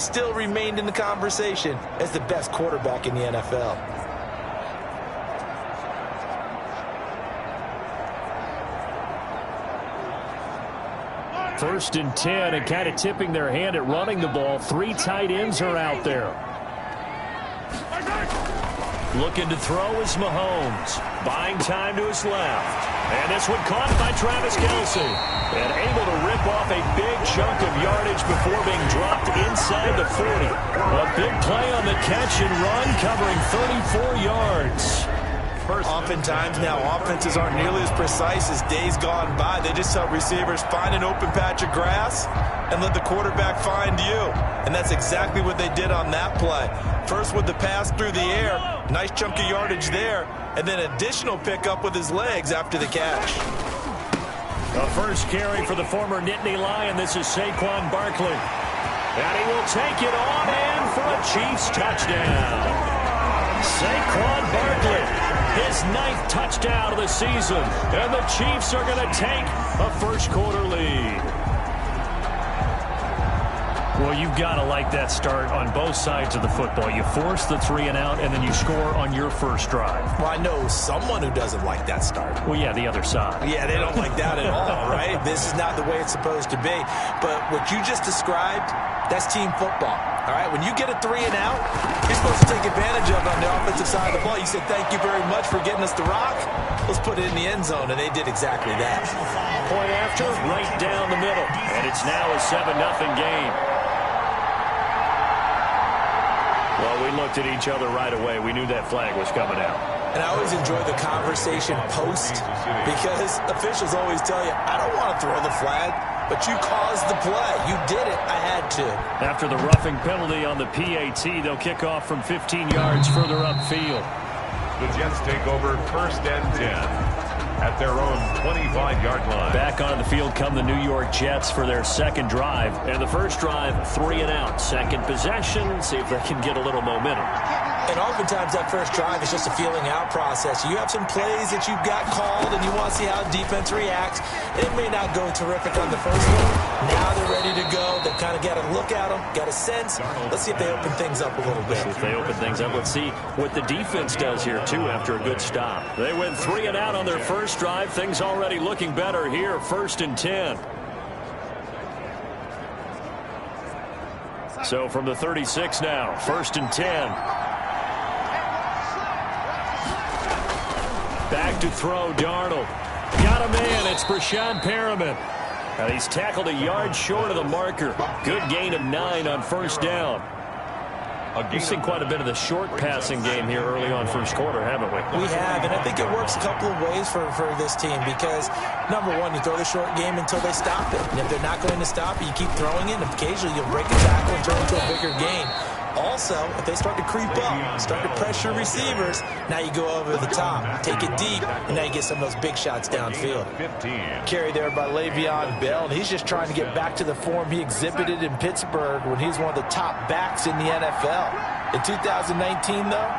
still remained in the conversation as the best quarterback in the NFL. First and 10, and kind of tipping their hand at running the ball. 3 tight ends are out there. Looking to throw is Mahomes. Buying time to his left. And this one caught by Travis Kelce. And able to rip off a big chunk of yardage before being dropped inside the 40. A big play on the catch and run, covering 34 yards. Oftentimes now offenses aren't nearly as precise as days gone by. They just help receivers find an open patch of grass and let the quarterback find you. And that's exactly what they did on that play. First with the pass through the air, nice chunk of yardage there, and then additional pickup with his legs after the catch. The first carry for the former Nittany Lion. This is Saquon Barkley. And he will take it on in for a Chiefs touchdown. Saquon Barkley, his 9th touchdown of the season, and the Chiefs are going to take a first-quarter lead. Well, you've got to like that start on both sides of the football. You force the 3 and out, and then you score on your first drive. Well, I know someone who doesn't like that start. Well, yeah, the other side. Yeah, they don't like that at all, right? This is not the way it's supposed to be. But what you just described, that's team football. All right, when you get a 3 and out, you're supposed to take advantage of it on the offensive side of the ball. You said, thank you very much for getting us the rock. Let's put it in the end zone, and they did exactly that. Point after, right down the middle. And it's now a 7-0 game. Well, we looked at each other right away. We knew that flag was coming out. And I always enjoy the conversation post because officials always tell you, I don't want to throw the flag, but you caused the play. You did it. I had to. After the roughing penalty on the PAT, they'll kick off from 15 yards further upfield. The Jets take over 1st and 10. At their own 25-yard line. Back on the field come the New York Jets for their second drive. And the first drive, 3 and out. Second possession, see if they can get a little momentum. And oftentimes that first drive is just a feeling out process. You have some plays that you've got called and you want to see how defense reacts. It may not go terrific on the first one. Now they're ready to go. They've kind of got to look at them, got a sense. Let's see if they open things up a little bit. If they open things up, let's see what the defense does here, too, after a good stop. They went 3 and out on their first drive. Things already looking better here. 1st and 10. So from the 36 now, 1st and 10. Back to throw, Darnold. Got a man, it's Brashad Perriman. And he's tackled a yard short of the marker. Good gain of 9 on first down. We've seen quite a bit of the short passing game here early on first quarter, haven't we? We have, and I think it works a couple of ways for this team because, number one, you throw the short game until they stop it. And if they're not going to stop it, you keep throwing it, and occasionally you'll break a tackle and turn it into a bigger gain. Also, if they start to creep up, start to pressure receivers, now you go over the top, take it deep, and now you get some of those big shots downfield. Carry there by Le'Veon Bell, and he's just trying to get back to the form he exhibited in Pittsburgh when he was one of the top backs in the NFL. In 2019, though,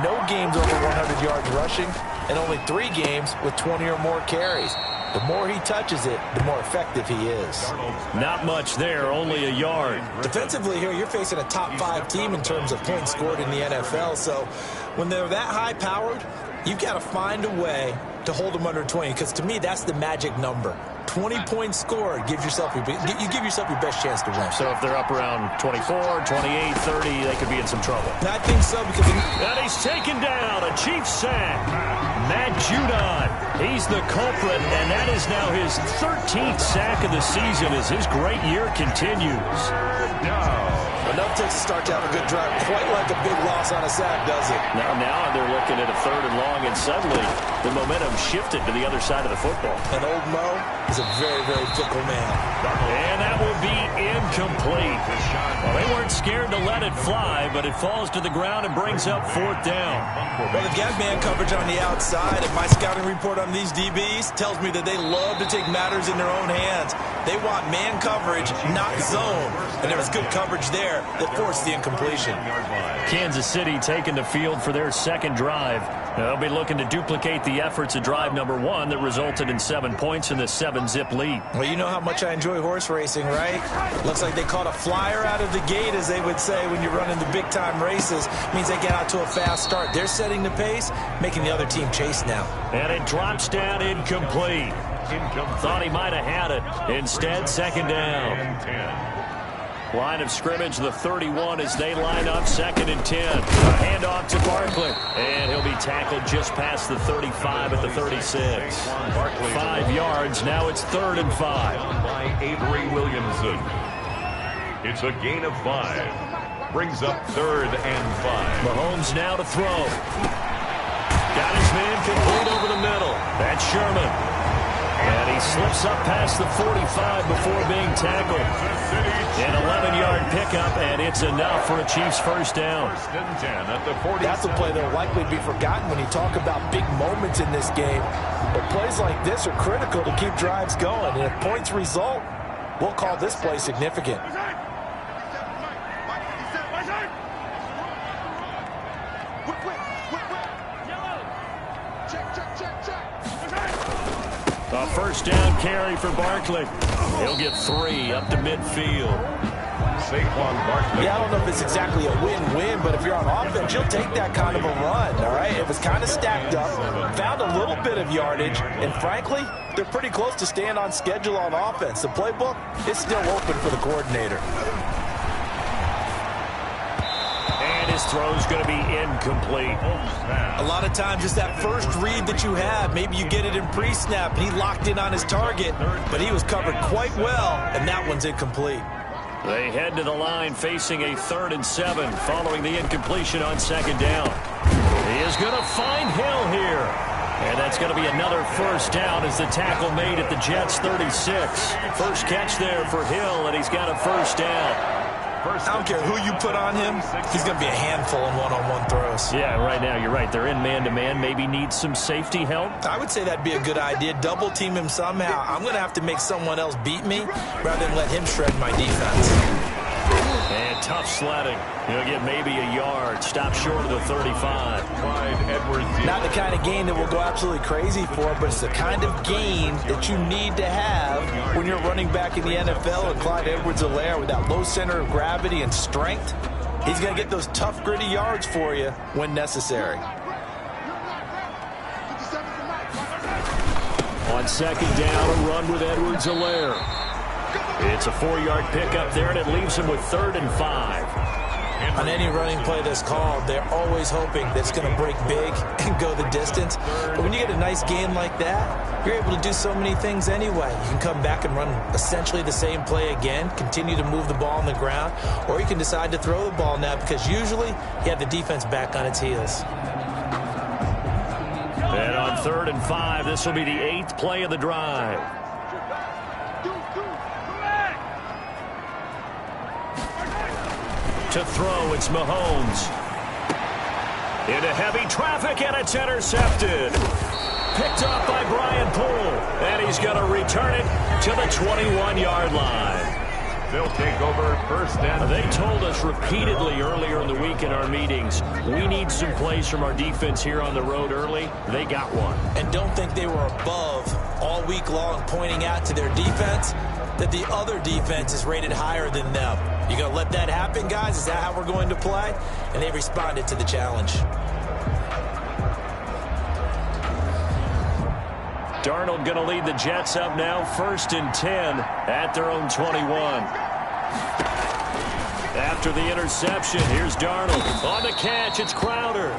no games over 100 yards rushing, and only 3 games with 20 or more carries. The more he touches it, the more effective he is. Not much there, only a yard. Defensively here, you're facing a top 5 team in terms of points scored in the NFL. So when they're that high-powered, you've got to find a way to hold them under 20. Because to me, that's the magic number. 20 points scored gives yourself you give yourself your best chance to win. So if they're up around 24, 28, 30, they could be in some trouble. And I think so because... And he's taken down, a Chiefs sack. Matt Judon, he's the culprit, and that is now his 13th sack of the season as his great year continues. Enough takes to start to have a good drive. Quite like a big loss on a sack, does it? Now they're looking at a 3rd and long, and suddenly the momentum shifted to the other side of the football. And old Mo is a very, very fickle man. And that will be incomplete. Well, they weren't scared to let it fly, but it falls to the ground and brings up 4th down. Well, they've got man coverage on the outside, and my scouting report on these DBs tells me that they love to take matters in their own hands. They want man coverage, not zone. And there was good coverage there that forced the incompletion. Kansas City taking the field for their second drive. They'll be looking to duplicate the efforts of drive number 1 that resulted in 7 points in the 7-zip lead. Well, you know how much I enjoy horse racing, right? Looks like they caught a flyer out of the gate as they would say when you're running the big-time races. It means they get out to a fast start. They're setting the pace, making the other team chase now. And it drops down incomplete. Thought he might have had it. Instead, second down. Line of scrimmage, the 31 as they line up, 2nd and 10. A handoff to Barkley. And he'll be tackled just past the 35 at the 36. 5 yards. Now it's 3rd and 5. By Avery Williamson. It's a gain of 5. Brings up 3rd and 5. Mahomes now to throw. Got his man complete over the middle. That's Sherman. And he slips up past the 45 before being tackled. An 11-yard pickup, and it's enough for a Chiefs first down. That's a play that will likely be forgotten when you talk about big moments in this game. But plays like this are critical to keep drives going. And if points result, we'll call this play significant. A first down carry for Barkley. He'll get 3 up to midfield. Saquon Barkley. Yeah, I don't know if it's exactly a win-win, but if you're on offense, you'll take that kind of a run, all right? It was kind of stacked up, found a little bit of yardage, and frankly, they're pretty close to staying on schedule on offense. The playbook is still open for the coordinator. His throw's going to be incomplete. A lot of times it's that first read that you have. Maybe you get it in pre-snap, and he locked in on his target, but he was covered quite well, and that one's incomplete. They head to the line facing a 3rd and 7 following the incompletion on 2nd down. He is going to find Hill here. And that's going to be another first down as the tackle made at the Jets' 36. First catch there for Hill, and he's got a first down. I don't care who you put on him, he's going to be a handful in one-on-one throws. Yeah, right now you're right. They're in man-to-man. Maybe needs some safety help. I would say that'd be a good idea. Double team him somehow. I'm going to have to make someone else beat me rather than let him shred my defense. And tough sledding. He'll get maybe a yard. Stop short of the 35. Not the kind of gain that we'll go absolutely crazy for, but it's the kind of gain that you need to have when you're running back in the NFL. And Clyde Edwards-Helaire with that low center of gravity and strength, he's going to get those tough, gritty yards for you when necessary. On 2nd down, a run with Edwards-Helaire. It's a 4-yard pickup there, and it leaves him with 3rd and 5. On any running play that's called, they're always hoping that it's going to break big and go the distance. But when you get a nice gain like that, you're able to do so many things anyway. You can come back and run essentially the same play again, continue to move the ball on the ground, or you can decide to throw the ball now because usually you have the defense back on its heels. And on 3rd and 5, this will be the 8th play of the drive. To throw, it's Mahomes. Into heavy traffic, and it's intercepted. Picked up by Brian Poole, and he's going to return it to the 21-yard line. They'll take over 1st and 10. They told us repeatedly earlier in the week in our meetings, we need some plays from our defense here on the road early. They got one. And don't think they were above all week long pointing out to their defense that the other defense is rated higher than them. You going to let that happen, guys? Is that how we're going to play? And they responded to the challenge. Darnold going to lead the Jets up now, 1st and 10 at their own 21. After the interception, here's Darnold. On the catch, it's Crowder.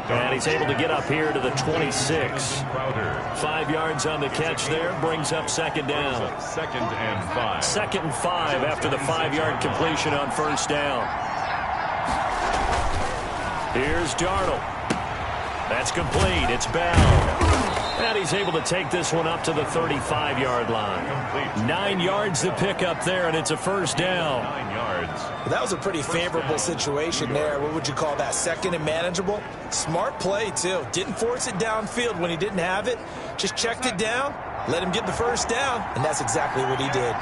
And he's able to get up here to the 26. 5 yards on the catch there, brings up 2nd down. 2nd and 5. 2nd and 5 after the 5-yard completion on 1st down. Here's Darnold. That's complete. It's Bell. And he's able to take this one up to the 35-yard line. 9 yards to pick up there, and it's a first down. 9 yards. Well, that was a pretty favorable situation there. What would you call that? 2nd and manageable? Smart play, too. Didn't force it downfield when he didn't have it. Just checked it down, let him get the first down, and that's exactly what he did.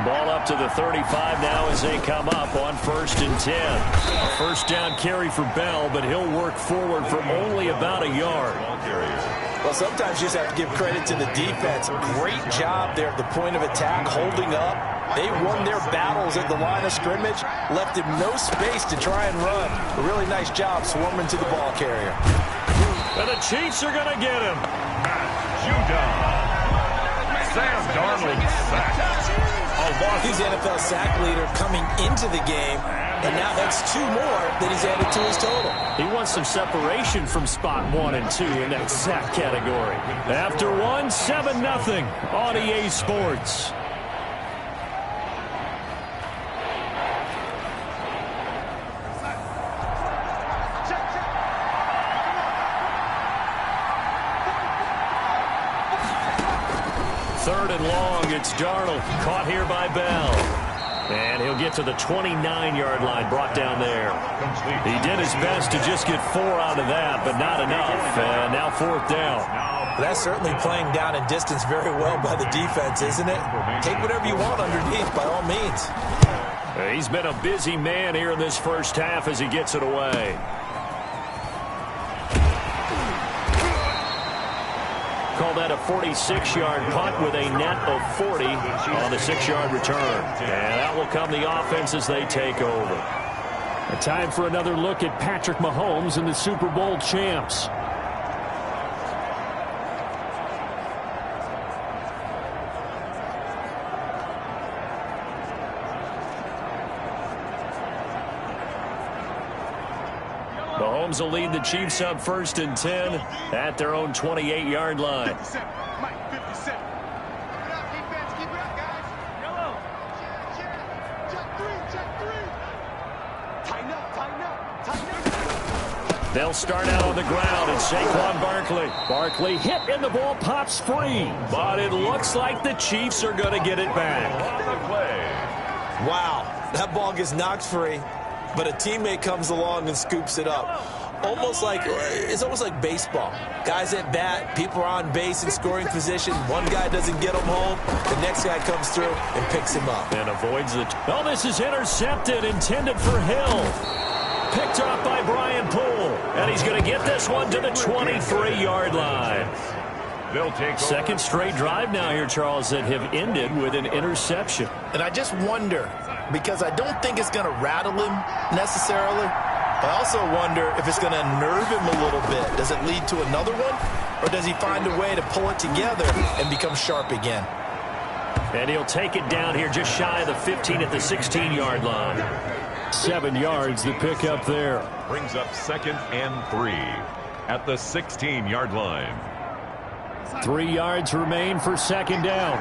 Ball up to the 35 now as they come up on 1st and 10. A first down carry for Bell, but he'll work forward for only about a yard. Well, sometimes you just have to give credit to the defense. Great job there at the point of attack, holding up, They won their battles at the line of scrimmage, left him no space to try and run. A really nice job swarming to the ball carrier. And the Chiefs are going to get him. Sam Darnold sacked. He's the NFL sack leader coming into the game, and now that's 2 more that he's added to his total. He wants some separation from spot 1 and 2 in that sack category. After 1, 7-0 on EA Sports. Third and long, it's Darnold, caught here by Bell. And he'll get to the 29-yard line, brought down there. He did his best to just get 4 out of that, but not enough. And now 4th down. That's certainly playing down in distance very well by the defense, isn't it? Take whatever you want underneath, by all means. He's been a busy man here in this first half as he gets it away. Call that a 46-yard punt with a net of 40 on the 6-yard return. And that will come the offense as they take over. A time for another look at Patrick Mahomes and the Super Bowl champs. Mahomes will lead the Chiefs up 1st and 10 at their own 28-yard line. 57. Mike, 57. Keep it up, defense. Keep it up, guys. Yellow. Check 3. Tighten up, tighten up, tighten up. They'll start out on the ground, and Saquon Barkley hit, and the ball pops free. But it looks like the Chiefs are going to get it back. Wow, that ball gets knocked free, but a teammate comes along and scoops it up. It's almost like baseball. Guys at bat, people are on base in scoring position. One guy doesn't get him home. The next guy comes through and picks him up. And avoids the... Oh, this is intercepted, intended for Hill. Picked off by Brian Poole. And he's going to get this one to the 23-yard line. They'll take second straight drive now here, Charles, that have ended with an interception. And I just wonder, because I don't think it's going to rattle him necessarily. I also wonder if it's going to nerve him a little bit. Does it lead to another one? Or does he find a way to pull it together and become sharp again? And he'll take it down here just shy of the 15 at the 16-yard line. 7 yards the pick up there. Brings up 2nd and 3 at the 16-yard line. 3 yards remain for 2nd down.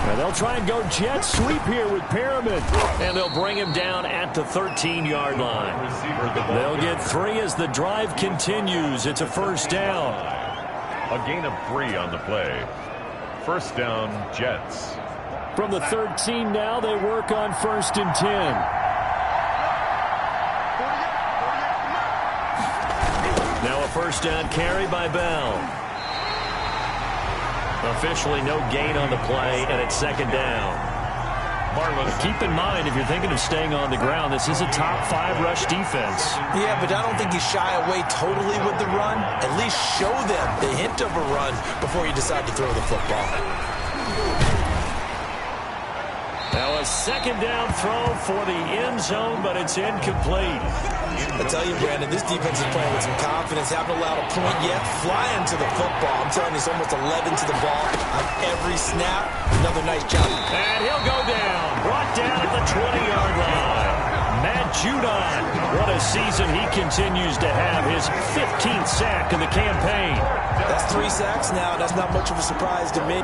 And they'll try and go jet sweep here with Pyramid. And they'll bring him down at the 13-yard line. They'll get 3 as the drive continues. It's a 1st down. A gain of 3 on the play. 1st down, Jets. From the 13 now, they work on 1st and 10. Now a 1st down carry by Bell. Officially no gain on the play, and it's 2nd down. Keep in mind, if you're thinking of staying on the ground, this is a top 5 rush defense. Yeah, but I don't think you shy away totally with the run. At least show them the hint of a run before you decide to throw the football. Now a 2nd down throw for the end zone, but it's incomplete. I tell you, Brandon, this defense is playing with some confidence. Haven't allowed a point yet. Flying to the football. I'm telling you, it's almost 11 to the ball on every snap. Another nice job. And he'll go down. Brought down at the 20-yard line. Matt Judon. What a season he continues to have. His 15th sack of the campaign. That's 3 sacks now. That's not much of a surprise to me.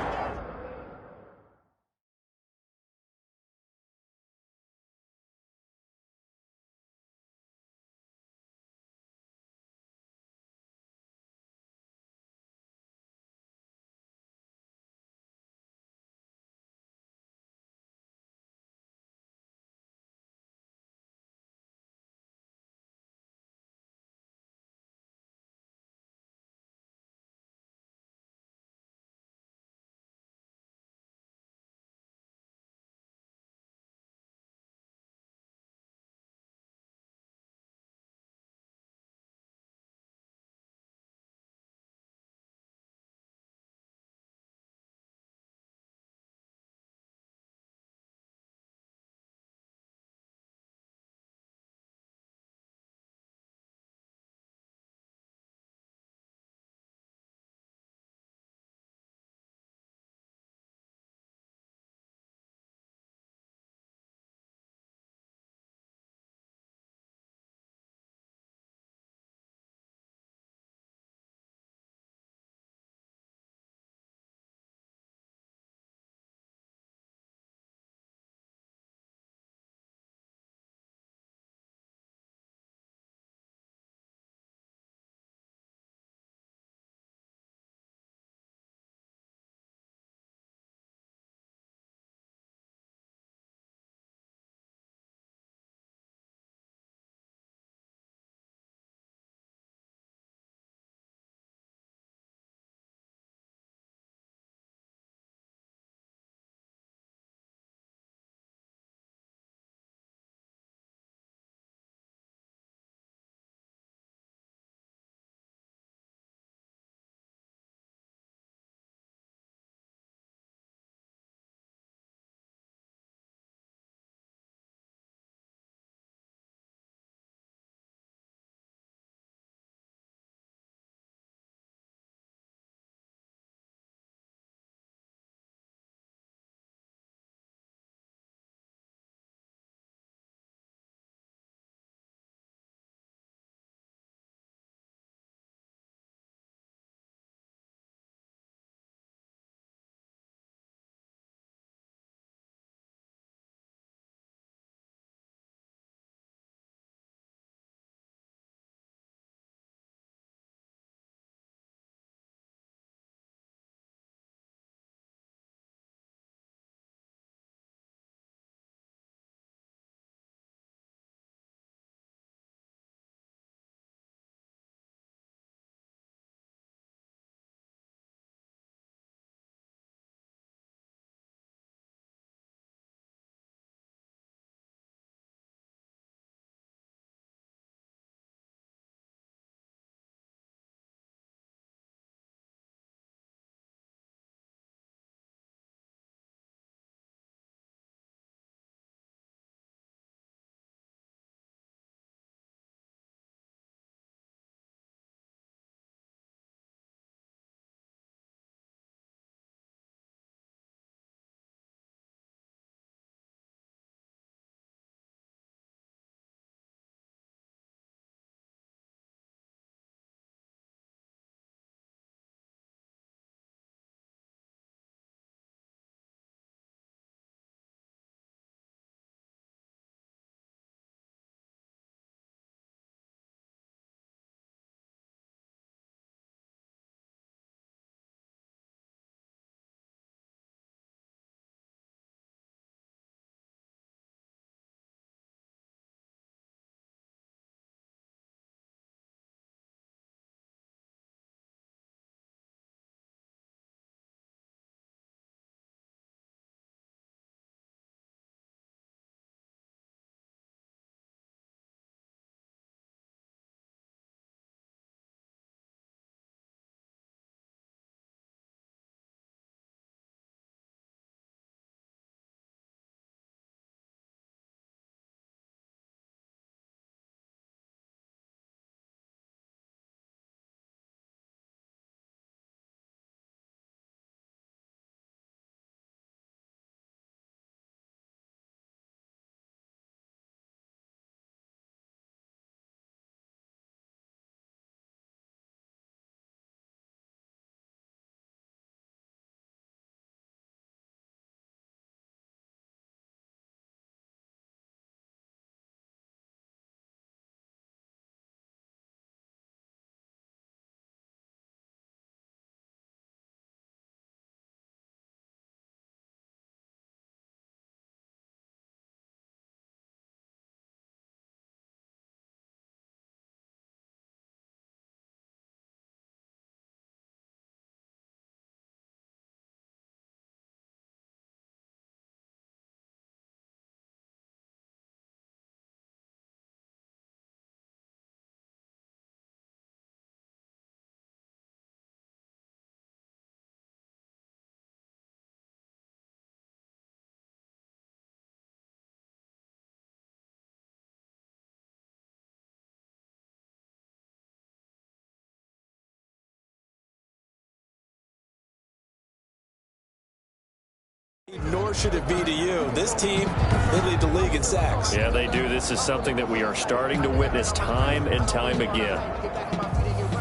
Nor should it be to you. This team, they lead the league in sacks. Yeah, they do. This is something that we are starting to witness time and time again.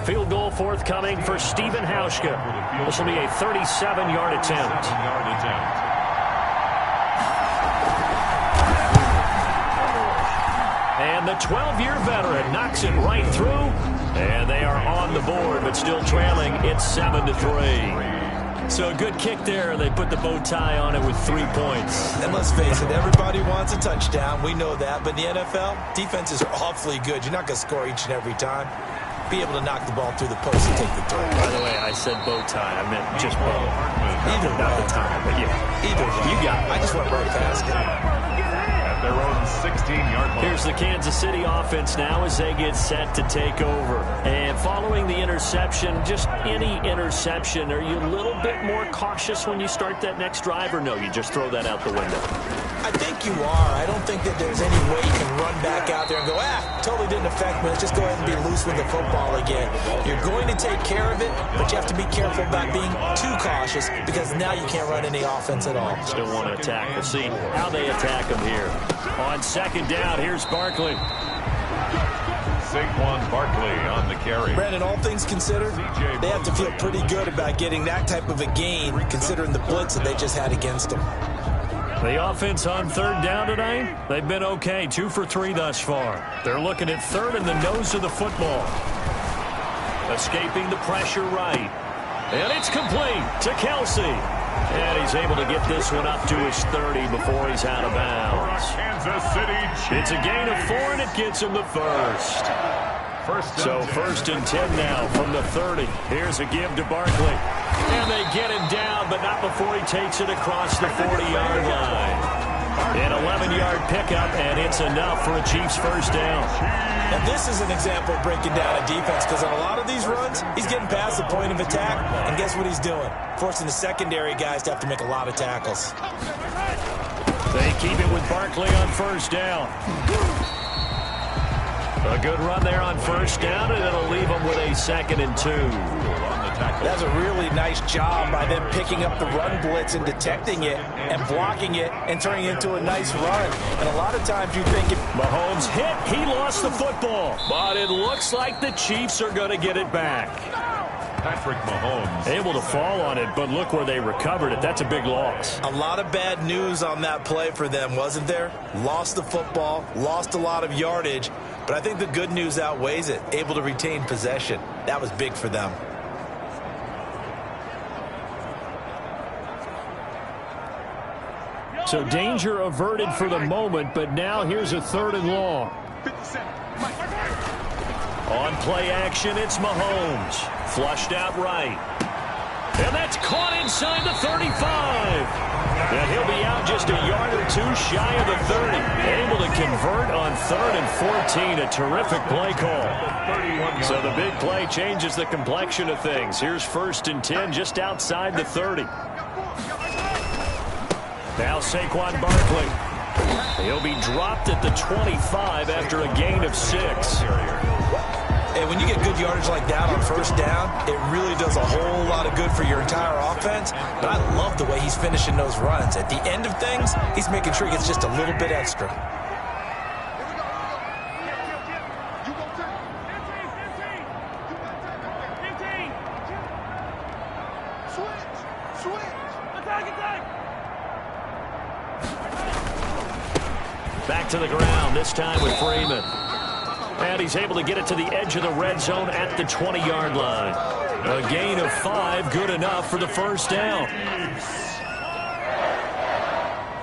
Field goal forthcoming for Stephen Hauschka. This will be a 37-yard attempt. And the 12-year veteran knocks it right through. And they are on the board, but still trailing. It's 7-3. So a good kick there, and they put the bow tie on it with 3 points. And let's face it, everybody wants a touchdown. We know that. But in the NFL, defenses are awfully good. You're not going to score each and every time. Be able to knock the ball through the post and take the throw. By the way, I said bow tie. I meant just bow. Either not the tie, but yeah. Either way. You got it. I just went right past it. At their own 16-yard line. Here's the Kansas City offense now as they get set to take over. And following the interception, just any interception, are you a little bit more cautious when you start that next drive, or no, you just throw that out the window? I think you are. I don't think that there's any way you can run back out there and go, totally didn't affect me. Let's just go ahead and be loose with the football again. You're going to take care of it, but you have to be careful about being too cautious because now you can't run any offense at all. Still want to attack. We'll see how they attack them here. On second down, here's Barkley. Saquon Barkley on the carry. Brandon, all things considered, they have to feel pretty good about getting that type of a gain considering the blitz that they just had against them. The offense on third down tonight, they've been okay, 2 for 3 thus far. They're looking at third in the nose of the football. Escaping the pressure right. And it's complete to Kelsey. And he's able to get this one up to his 30 before he's out of bounds. Kansas City. It's a gain of 4, and it gets him the first. First and 10 now from the 30. Here's a give to Barkley. And they get him down, but not before he takes it across the 40-yard line. An 11-yard pickup, and it's enough for a Chiefs first down. And this is an example of breaking down a defense because on a lot of these runs, he's getting past the point of attack, and guess what he's doing? Forcing the secondary guys to have to make a lot of tackles. They keep it with Barkley on first down. A good run there on first down, and it'll leave them with a 2nd and 2. That's a really nice job by them picking up the run blitz and detecting it and blocking it and turning it into a nice run. And a lot of times you think if Mahomes hit, he lost the football. But it looks like the Chiefs are going to get it back. Patrick Mahomes. Able to fall on it, but look where they recovered it. That's a big loss. a lot of bad news on that play for them, wasn't there? Lost the football, lost a lot of yardage, but I think the good news outweighs it. Able to retain possession. That was big for them. So danger averted for the moment, but now here's a 3rd and long. On play action, it's Mahomes. Flushed out right. And that's caught inside the 35. And he'll be out just a yard or 2 shy of the 30. Able to convert on 3rd and 14. A terrific play call. So the big play changes the complexion of things. Here's 1st and 10 just outside the 30. Now Saquon Barkley. He'll be dropped at the 25 after a gain of 6. Hey, when you get good yardage like that on first down, it really does a whole lot of good for your entire offense. But I love the way he's finishing those runs. At the end of things, he's making sure he gets just a little bit extra. Back to the ground, this time with Freeman. And he's able to get it to the edge of the red zone at the 20-yard line. A gain of 5, good enough for the first down.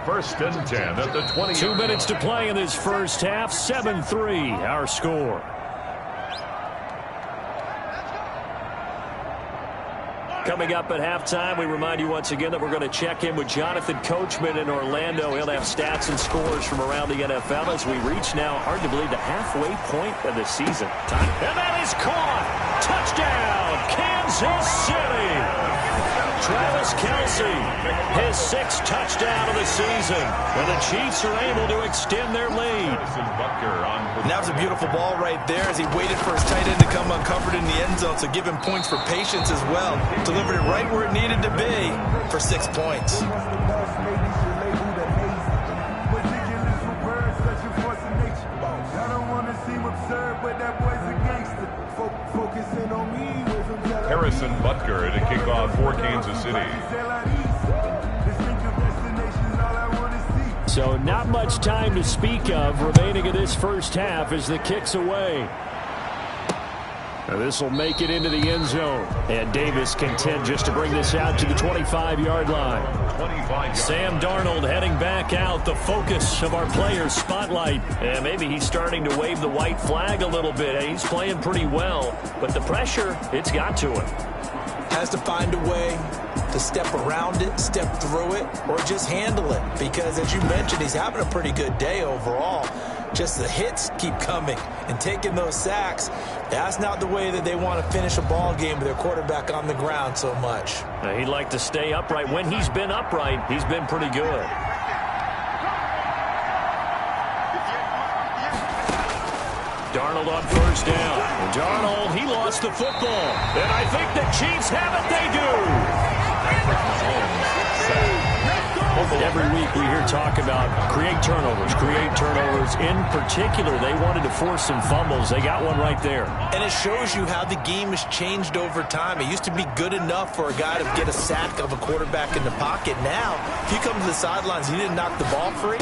1st and 10 at the 20. 2 minutes to play in this first half. 7-3, our score. Coming up at halftime, we remind you once again that we're going to check in with Jonathan Coachman in Orlando. He'll have stats and scores from around the NFL as we reach now, hard to believe, the halfway point of the season. And that is caught. Touchdown, Kansas City. Travis Kelce, his 6th touchdown of the season. And the Chiefs are able to extend their lead. And that was a beautiful ball right there as he waited for his tight end to come uncovered in the end zone. So give him points for patience as well. Delivered it right where it needed to be for 6 points. Harrison Butker to kick off for Kansas City. So not much time to speak of remaining in this first half as the kick's away. This will make it into the end zone. And Davis content just to bring this out to the 25-yard line. Sam Darnold heading back out, the focus of our players' spotlight. And maybe he's starting to wave the white flag a little bit. He's playing pretty well, but the pressure, it's got to him. Has to find a way to step around it, step through it, or just handle it. Because as you mentioned, he's having a pretty good day overall. Just the hits keep coming and taking those sacks. That's not the way that they want to finish a ball game with their quarterback on the ground so much. Now, he'd like to stay upright. When he's been upright, he's been pretty good. Darnold on first down. And Darnold, he lost the football. And I think the Chiefs have it. They do. Every week we hear talk about create turnovers. In particular, they wanted to force some fumbles. They got one right there. And it shows you how the game has changed over time. It used to be good enough for a guy to get a sack of a quarterback in the pocket. Now, if you come to the sidelines and you didn't knock the ball free,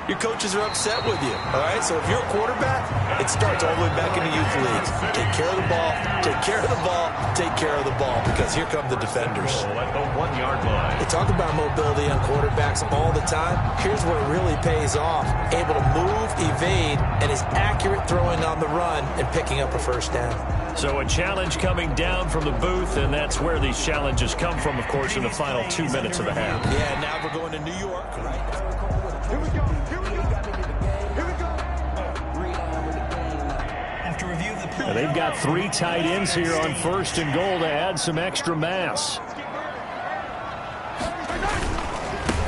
your coaches are upset with you, all right? So if you're a quarterback, it starts all the way back in the youth leagues. Take care of the ball, take care of the ball, take care of the ball, because here come the defenders. At the 1-yard line. They talk about mobility on quarterbacks all the time. Here's where it really pays off. Able to move, evade, and is accurate throwing on the run and picking up a first down. So a challenge coming down from the booth, and that's where these challenges come from, of course, in the final 2 minutes of the half. Yeah, now we're going to New York, right? Here we go. Here we go. Here we go. After review of the play. They've got 3 tight ends here on first and goal to add some extra mass.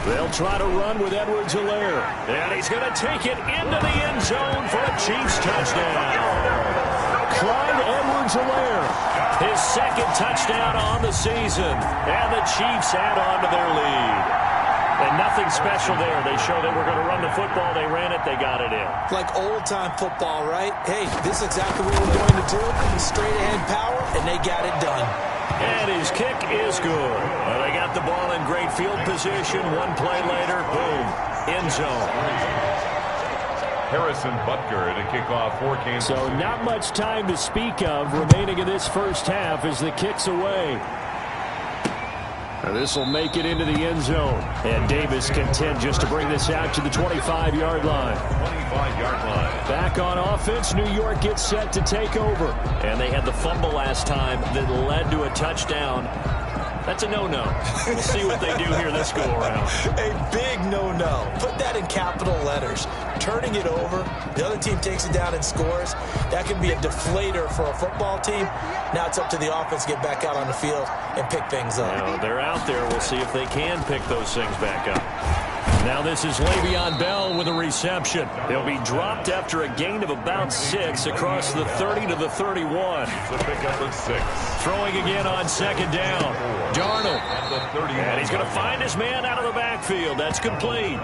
They'll try to run with Edwards-Helaire. And he's going to take it into the end zone for a Chiefs touchdown. Clyde Edwards-Helaire, his second touchdown on the season. And the Chiefs add on to their lead. And nothing special there. They showed they were going to run the football. They ran it. They got it in. Like old-time football, right? Hey, this is exactly what we're going to do. Straight-ahead power, and they got it done. And his kick is good. Well, they got the ball in great field position. One play later, boom, end zone. Harrison Butker to kick off for Kansas City. So not much time to speak of remaining in this first half as the kick's away. This will make it into the end zone. And Davis content just to bring this out to the 25-yard line. 25-yard line. Back on offense, New York gets set to take over. And they had the fumble last time that led to a touchdown. That's a no-no. We'll see what they do here this go-around. A big no-no. Put that in capital letters. Turning it over, the other team takes it down and scores. That can be a deflator for a football team. Now it's up to the offense to get back out on the field and pick things up. Now, they're out there. We'll see if they can pick those things back up. Now this is Le'Veon Bell with a reception. He'll be dropped after a gain of about 6 across the 30 to the 31. So pick up a 6. Throwing again on second down. Darnold. And he's going to find his man out of the backfield. That's complete.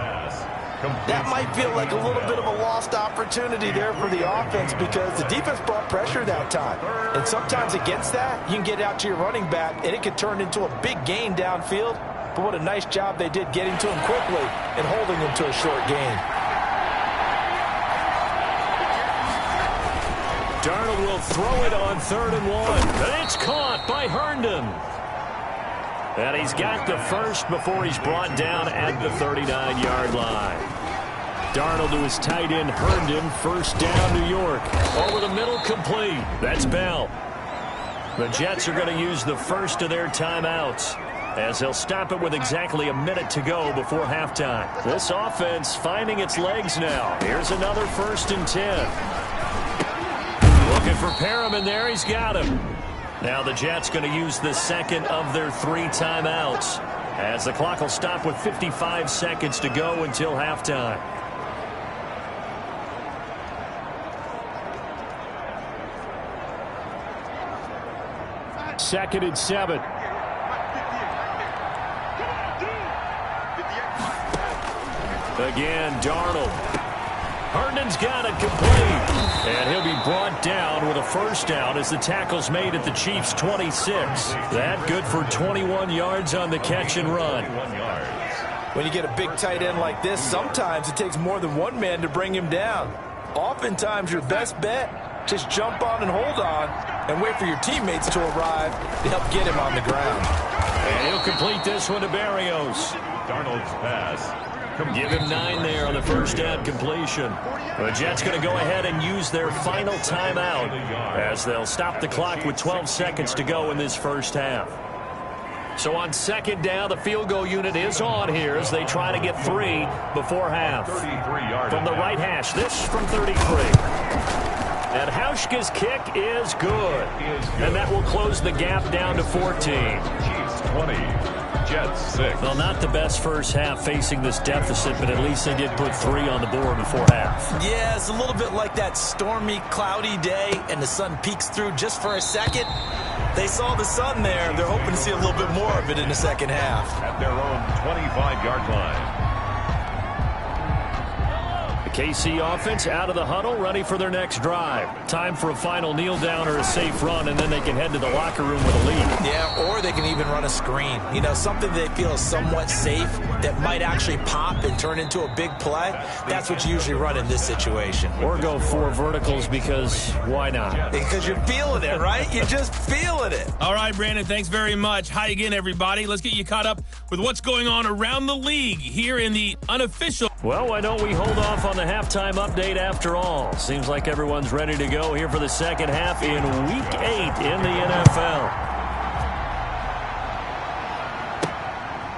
That might feel like a little bit of a lost opportunity there for the offense because the defense brought pressure that time. And sometimes against that, you can get out to your running back, and it could turn into a big gain downfield. But what a nice job they did getting to him quickly and holding him to a short gain. Darnold will throw it on 3rd and 1. And it's caught by Herndon. And he's got the first before he's brought down at the 39-yard line. Darnold to his tight end Herndon. First down, New York. Over the middle, complete. That's Bell. The Jets are going to use the first of their timeouts, as they'll stop it with exactly a minute to go before halftime. This offense finding its legs now. Here's another 1st and 10. Looking for Perriman there. He's got him. Now the Jets going to use the second of their 3 timeouts, as the clock will stop with 55 seconds to go until halftime. Second and 7. Again, Darnold. Herndon's got it complete. And he'll be brought down with a first down as the tackle's made at the Chiefs' 26. That good for 21 yards on the catch and run. 21 yards. When you get a big tight end like this, sometimes it takes more than one man to bring him down. Oftentimes, your best bet, just jump on and hold on and wait for your teammates to arrive to help get him on the ground. And he'll complete this one to Barrios. Darnold's pass. Give him 9 there on the first down completion. The Jets going to go ahead and use their final timeout as they'll stop the clock with 12 seconds to go in this first half. So on second down, the field goal unit is on here as they try to get 3 before half. 33-yard From the right hash, this from 33. And Hauschka's kick is good. And that will close the gap down to 14. Chiefs 20. Jets 6. Well, not the best first half facing this deficit, but at least they did put 3 on the board before half. Yeah, it's a little bit like that stormy, cloudy day, and the sun peeks through just for a second. They saw the sun there. They're hoping to see a little bit more of it in the second half. At their own 25-yard line. The KC offense out of the huddle, ready for their next drive. Time for a final kneel down or a safe run, and then they can head to the locker room with a lead. Yeah, or they can even run a screen. You know, something they feel is somewhat safe that might actually pop and turn into a big play. That's what you usually run in this situation. Or go 4 verticals because why not? Because you're feeling it, right? You're just feeling it. All right, Brandon, thanks very much. Hi again, everybody. Let's get you caught up with what's going on around the league here in the unofficial. Well, why don't we hold off on the halftime update after all? Seems like everyone's ready to go here for the second half in Week 8 in the NFL.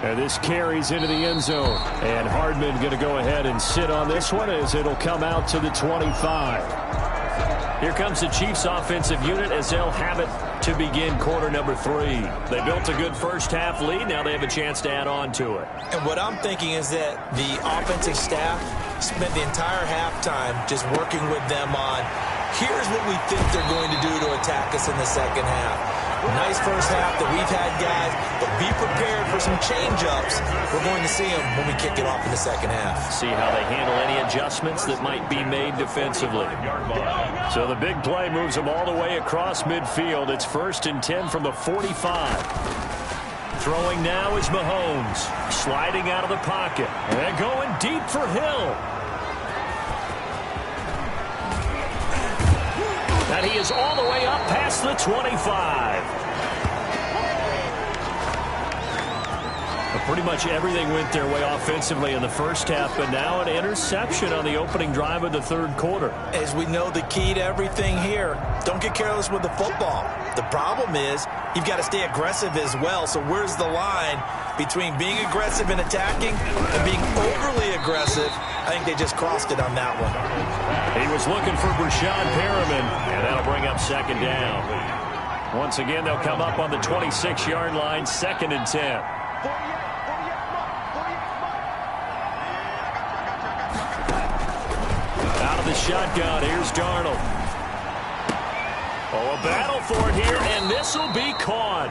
And this carries into the end zone. And Hardman going to go ahead and sit on this one as it'll come out to the 25. Here comes the Chiefs offensive unit as they'll have it to begin quarter number 3. They built a good first half lead. Now they have a chance to add on to it. And what I'm thinking is that the offensive staff spent the entire halftime just working with them on, here's what we think they're going to do to attack us in the second half. Nice first half that we've had, guys, but be prepared for some change-ups. We're going to see them when we kick it off in the second half. See how they handle any adjustments that might be made defensively. So the big play moves them all the way across midfield. It's 1st and 10 from the 45. Throwing now is Mahomes. Sliding out of the pocket. And going deep for Hill. And he is all the way up past the 25. Pretty much everything went their way offensively in the first half, but now an interception on the opening drive of the third quarter. As we know, the key to everything here, don't get careless with the football. The problem is you've got to stay aggressive as well. So where's the line between being aggressive and attacking and being overly aggressive? I think they just crossed it on that one. He was looking for Brashad Perriman, and that'll bring up second down. Once again, they'll come up on the 26-yard line, 2nd and 10. The shotgun. Here's Darnold. Oh, a battle for it here, and this will be caught.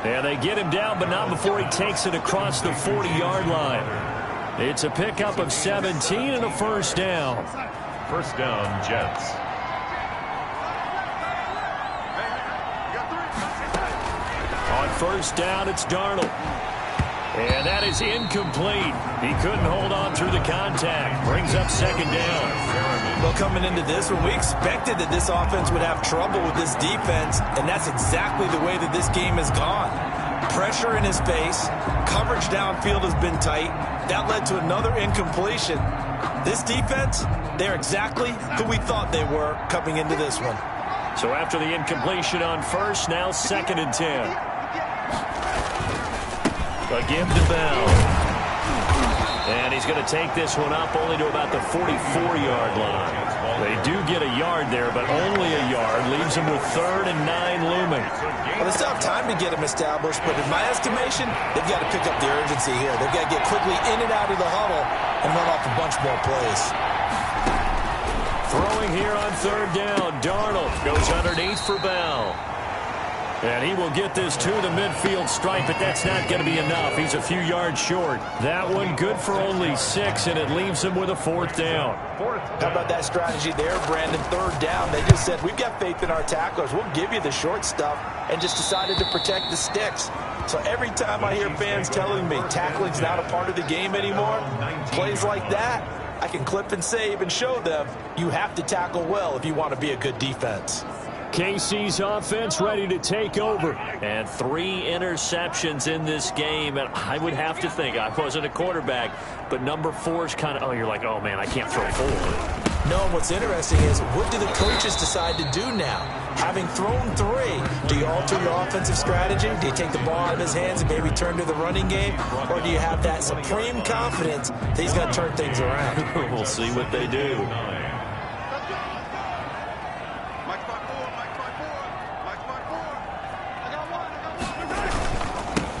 And they get him down, but not before he takes it across the 40-yard line. It's a pickup of 17 and a first down. First down, Jets. On first down, it's Darnold. And that is incomplete. He couldn't hold on through the contact. Brings up second down. Well, coming into this one, we expected that this offense would have trouble with this defense, and that's exactly the way that this game has gone. Pressure in his face. Coverage downfield has been tight. That led to another incompletion. This defense, they're exactly who we thought they were coming into this one. So after the incompletion on first, now 2nd and 10. A give to Bell. And he's going to take this one up only to about the 44-yard line. They do get a yard there, but only a yard. Leaves them with 3rd and 9 looming. Well, they still have time to get them established, but in my estimation, they've got to pick up the urgency here. They've got to get quickly in and out of the huddle and run off a bunch more plays. Throwing here on 3rd down. Darnold goes underneath for Bell. And he will get this to the midfield stripe, but that's not going to be enough. He's a few yards short. That one good for only 6, and it leaves him with a 4th down. How about that strategy there, Brandon? 3rd down. They just said, we've got faith in our tacklers. We'll give you the short stuff, and just decided to protect the sticks. So every time I hear fans telling me tackling's not a part of the game anymore, plays like that, I can clip and save and show them you have to tackle well if you want to be a good defense. KC's offense ready to take over. And 3 interceptions in this game. And I would have to think, I wasn't a quarterback, but number 4 is kind of, you're like, oh, man, I can't throw 4. No, what's interesting is, what do the coaches decide to do now? Having thrown 3, do you alter your offensive strategy? Do you take the ball out of his hands and maybe turn to the running game? Or do you have that supreme confidence that he's going to turn things around? We'll see what they do.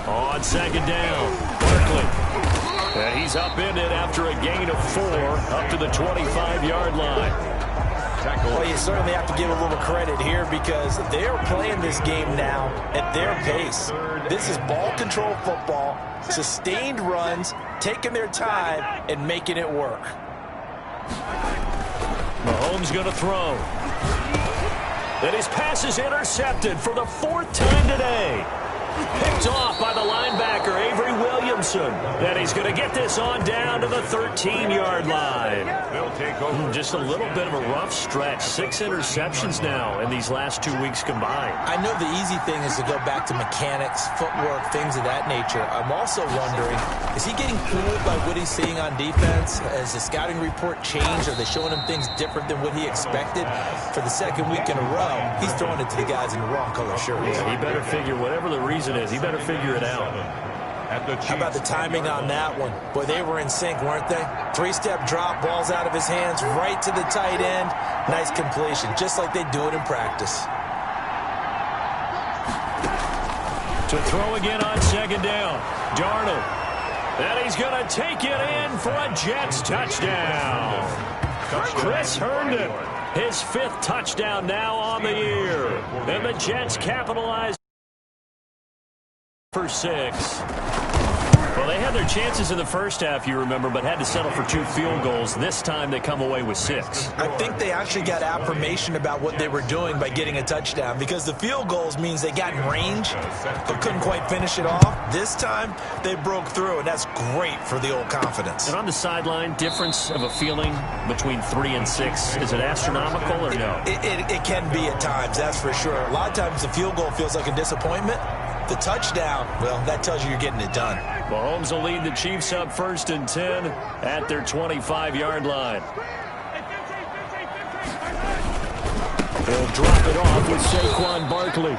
On 2nd down, Barkley. And he's upended after a gain of 4 up to the 25-yard line. Well, you certainly have to give a little credit here because they are playing this game now at their pace. This is ball control football, sustained runs, taking their time, and making it work. Mahomes going to throw. And his pass is intercepted for the 4th time today. Picked off by the linebacker, Avery Williamson. And he's going to get this on down to the 13-yard line. They'll take over. Just a little bit of a rough stretch. 6 interceptions now in these last 2 weeks combined. I know the easy thing is to go back to mechanics, footwork, things of that nature. I'm also wondering, is he getting fooled by what he's seeing on defense? Has the scouting report changed? Are they showing him things different than what he expected? For the 2nd week in a row, he's throwing it to the guys in the wrong color shirts. Yeah, he better figure, whatever the reason is, he better figure it out. How about the timing on that one? Boy, they were in sync, weren't they? 3-step drop, balls out of his hands, right to the tight end. Nice completion, just like they do it in practice. To throw again on 2nd down, Darnold. And he's going to take it in for a Jets touchdown. Chris Herndon, his 5th touchdown now on the year. And the Jets capitalize for 6. Well, they had their chances in the first half, you remember, but had to settle for 2 field goals. This time they come away with 6. I think they actually got affirmation about what they were doing by getting a touchdown, because the field goals means they got in range but couldn't quite finish it off. This time they broke through, and that's great for the old confidence. And on the sideline, difference of a feeling between 3 and 6, is it astronomical or no? It can be at times, that's for sure. A lot of times the field goal feels like a disappointment. The touchdown, well, that tells you you're getting it done. Mahomes will lead the Chiefs up 1st and 10 at their 25-yard line. He'll drop it off with Saquon Barkley.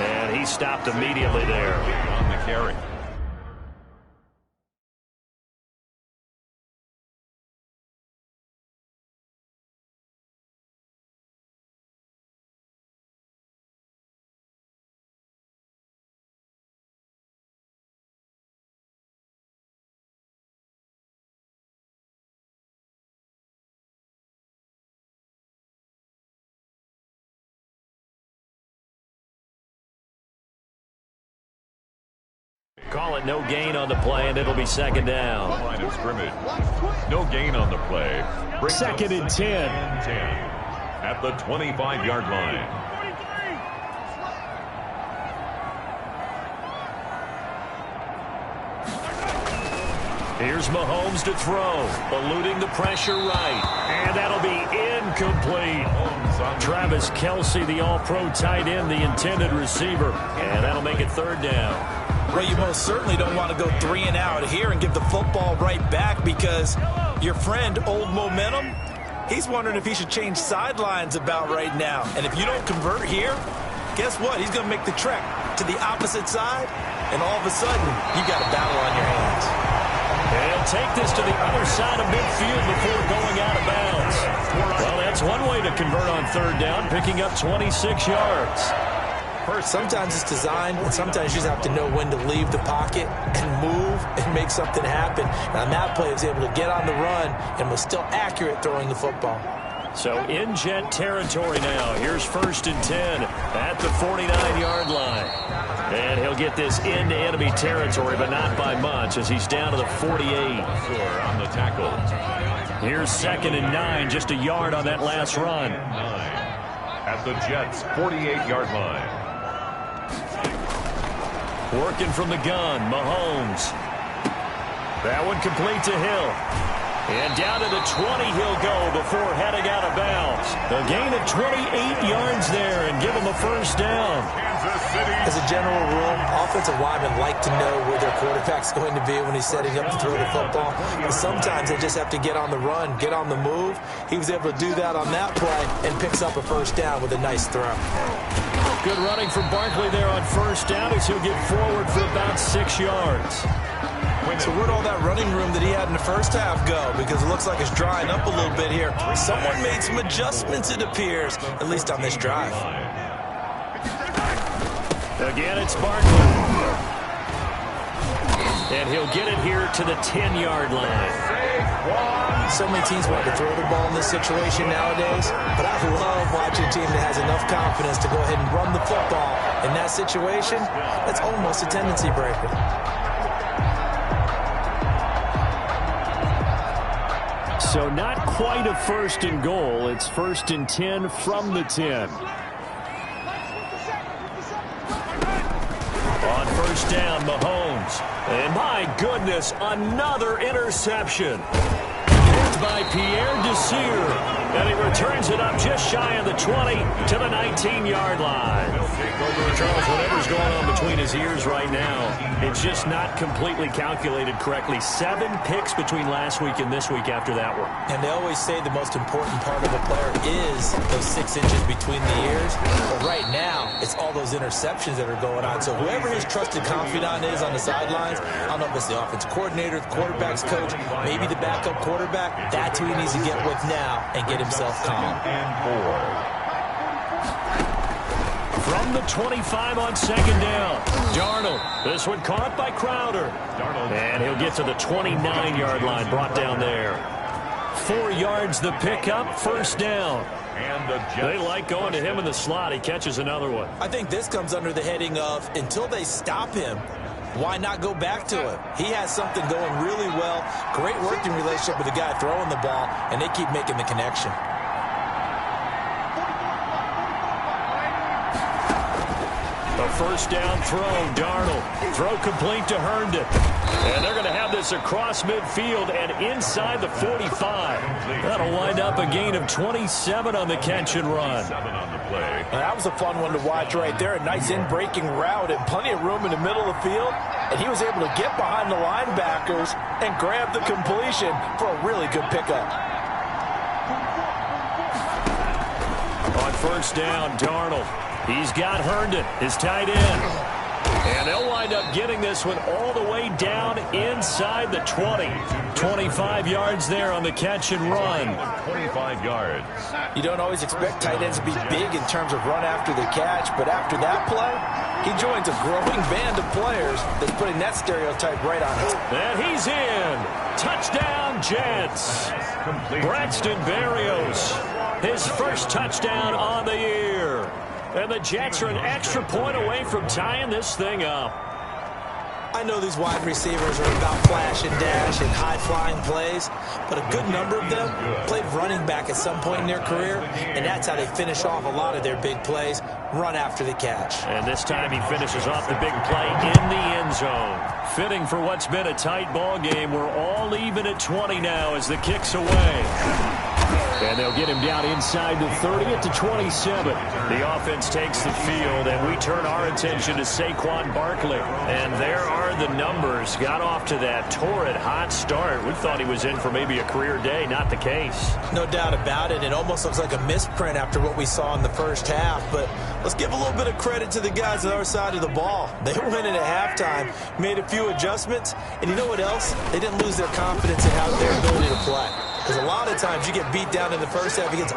And he stopped immediately there. On the carry. Call it no gain on the play, and it'll be 2nd down. Line of scrimmage. No gain on the play. Brings up 2nd and 10. At the 25-yard line. Here's Mahomes to throw, eluding the pressure right. And that'll be incomplete. Travis Kelce, the all-pro tight end, the intended receiver. And that'll make it 3rd down. Well, you most certainly don't want to go 3 and out here and give the football right back, because your friend, Old Momentum, he's wondering if he should change sidelines about right now. And if you don't convert here, guess what? He's going to make the trek to the opposite side, and all of a sudden, you got a battle on your hands. And he'll take this to the other side of midfield before going out of bounds. Well, that's one way to convert on 3rd down, picking up 26 yards. Sometimes it's designed, and sometimes you just have to know when to leave the pocket and move and make something happen. And on that play, he was able to get on the run and was still accurate throwing the football. So in Jet territory now. Here's 1st and 10 at the 49-yard line. And he'll get this into enemy territory, but not by much as he's down to the 48. On the tackle. Here's 2nd and 9, just a yard on that last run. 9 at the Jets' 48-yard line. Working from the gun, Mahomes. That one complete to Hill. And down to the 20 he'll go before heading out of bounds. A gain of 28 yards there and give him a 1st down. As a general rule, offensive linemen like to know where their quarterback's going to be when he's setting up to throw the football. But sometimes they just have to get on the run, get on the move. He was able to do that on that play and picks up a 1st down with a nice throw. Good running from Barkley there on 1st down as he'll get forward for about 6 yards. So where'd all that running room that he had in the first half go? Because it looks like it's drying up a little bit here. Someone made some adjustments, it appears, at least on this drive. Again, it's Barkley. And he'll get it here to the 10-yard line. So many teams want to throw the ball in this situation nowadays, but I love watching a team that has enough confidence to go ahead and run the football. In that situation, that's almost a tendency breaker. So not quite a 1st and goal. It's 1st and 10 from the 10. On 1st down, Mahomes. And my goodness, another interception. Picked by Pierre Desir. And he returns it up just shy of the 20 to the 19-yard line. Charles, whatever's going on between his ears right now, it's just not completely calculated correctly. 7 picks between last week and this week after that one. And they always say the most important part of a player is those 6 inches between the ears. But right now, it's all those interceptions that are going on. So whoever his trusted confidant is on the sidelines, I don't know if it's the offensive coordinator, the quarterback's coach, maybe the backup quarterback, that's who he needs to get with now and get himself calm. From the 25 on 2nd down, Darnold. This one caught by Crowder. And he'll get to the 29-yard line, brought down there. 4 yards the pickup, 1st down. They like going to him in the slot. He catches another one. I think this comes under the heading of until they stop him, why not go back to him? He has something going really well. Great working relationship with the guy throwing the ball, and they keep making the connection. A 1st down throw, Darnold. Throw complete to Herndon. And they're going to have this across midfield and inside the 45. That'll wind up a gain of 27 on the catch and run. That was a fun one to watch right there. A nice in-breaking route and plenty of room in the middle of the field. And he was able to get behind the linebackers and grab the completion for a really good pickup. On 1st down, Darnold. He's got Herndon, his tight end. And they'll wind up getting this one all the way down inside the 20. 25 yards there on the catch and run. 25 yards. You don't always expect tight ends to be big in terms of run after the catch, but after that play, he joins a growing band of players that's putting that stereotype right on it. And he's in. Touchdown, Jets. Braxton Berrios, his 1st touchdown on the year. And the Jets are an extra point away from tying this thing up. I know these wide receivers are about flash and dash and high-flying plays, but a good number of them played running back at some point in their career, and that's how they finish off a lot of their big plays, run after the catch. And this time he finishes off the big play in the end zone. Fitting for what's been a tight ball game. We're all even at 20 now as the kick's away. And they'll get him down inside the 30 at the 27. The offense takes the field, and we turn our attention to Saquon Barkley. And there are the numbers. Got off to that torrid hot start. We thought he was in for maybe a career day. Not the case. No doubt about it. It almost looks like a misprint after what we saw in the first half. But let's give a little bit of credit to the guys on the other side of the ball. They went in at halftime, made a few adjustments, and you know what else? They didn't lose their confidence in their ability to play. Because a lot of times you get beat down in the first half against